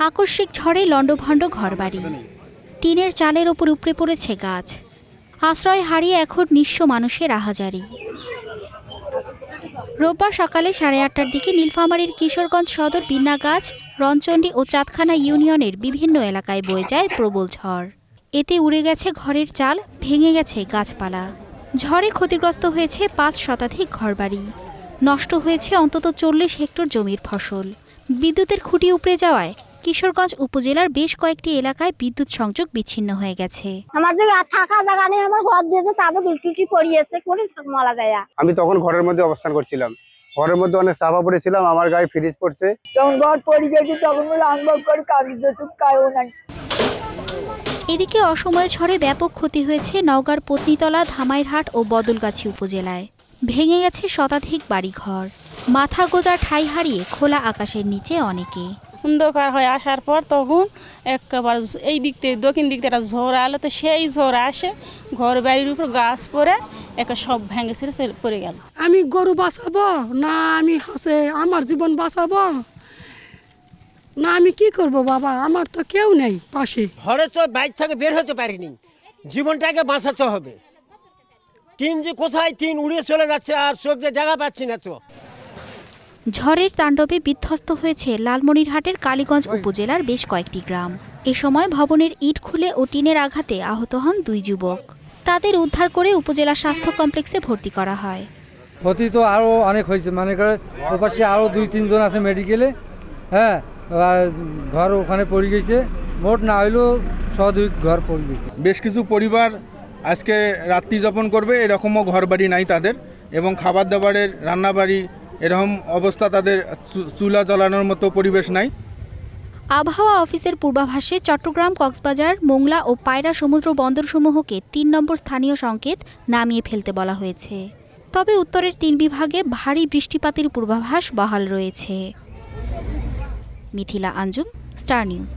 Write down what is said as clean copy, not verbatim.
আকস্মিক ঝড়ে লণ্ডভণ্ড ঘরবাড়ি, টিনের চালের ওপর উপড়ে পড়েছে গাছ। আশ্রয় হারিয়ে এখন নিঃস্ব মানুষের আহাজারি। রোববার সকালে 8:30টার দিকে নীলফামারীর কিশোরগঞ্জ সদর বিন্নাগাছ, রণচণ্ডী ও চাঁদখানা ইউনিয়নের বিভিন্ন এলাকায় বয়ে যায় প্রবল ঝড়। এতে উড়ে গেছে ঘরের চাল, ভেঙে গেছে গাছপালা। ঝড়ে ক্ষতিগ্রস্ত হয়েছে 5 শতাধিক ঘরবাড়ি, নষ্ট হয়েছে অন্তত 40 হেক্টর জমির ফসল। বিদ্যুতের খুঁটি উপড়ে যাওয়ায় কিশোরগঞ্জ উপজেলার বেশ কয়েকটি এলাকায় বিদ্যুৎ সংযোগ বিচ্ছিন্ন হয়ে গেছে। আমার যে থাকা জায়গা নেই, আমার ঘর দিয়েছে, তারপর বিলটুটি পড়িয়েছে, করে মারা যায়। আমি তখন ঘরের মধ্যে অবস্থান করছিলাম, ঘরের মধ্যে অনেক চাপা পড়েছিলাম, আমার গায়ে ফ্রিজ পড়ছে। যখন ঘর পড়ে গেছে তখন বলে আনবাব করে কাগজে চুপ কায়ও নাই। এদিকে অসময়ের ঝড়ে ব্যাপক ক্ষতি হয়েছে নওগাঁর পত্নীতলা, ধামাইরহাট ও বদলগাছি উপজেলায়। ভেঙে গেছে শতাধিক বাড়িঘর, মাথা গোজা ঠাঁই হারিয়ে খোলা আকাশের নিচে অনেকে। অন্ধকার হয়ে আসার পর তখন একেবারে এই দিক থেকে দক্ষিণ দিক থেকে একটা ঝড় আলো, তো সেই ঝড় আসে ঘর বাড়ির উপর গাছ পড়ে একে সব ভেঙে ছিল, পড়ে গেল। আমি গরু বাঁচাবো না আমি আমার জীবন বাঁচাবো না আমি কি করব বাবা, আমার তো কেউ নেই পাশে। ঘরে তো বাইক থেকে বের হতে পারিনি, জীবনটাকে বাঁচাতে হবে। টিন যে কোথায় টিন উড়িয়ে চলে যাচ্ছে আর চোখ যে জায়গা পাচ্ছি না। তো ঝড়ের তাণ্ডবে বিধ্বস্ত হয়েছে লালমনিরহাটের কালীগঞ্জ উপজেলার বেশ কয়েকটি গ্রাম। এ সময় ভবনের ইট খুলে ও টিনের আঘাতে আহত হন 2 যুবক। তাদের উদ্ধার করে উপজেলা স্বাস্থ্য কমপ্লেক্সে ভর্তি করা হয়। ক্ষতি তো আরও অনেক হয়েছে, মানে করে ওপাশে আরও 2-3 জন আছে মেডিকেলে। হ্যাঁ, ঘর ওখানে পড়ে গেছে, মোট না হইলেও 100-2 ঘর পড়ে গেছে। বেশ কিছু পরিবার আজকে রাত্রি যাপন করবে, এরকমও ঘর বাড়ি নাই তাদের, এবং খাবার দাবারের রান্নাবাড়ি এরকম অবস্থা, তাদের চুলা জ্বালানোর মতো পরিবেশ নাই। আবহাওয়া অফিসের পূর্বাভাসে চট্টগ্রাম, কক্সবাজার, মোংলা ও পায়রা সমুদ্র বন্দরসমূহকে 3 নম্বর স্থানীয় সংকেত নামিয়ে ফেলতে বলা হয়েছে। তবে উত্তরের 3 বিভাগে ভারী বৃষ্টিপাতের পূর্বাভাস বহাল রয়েছে। Mithila Anjum, star news.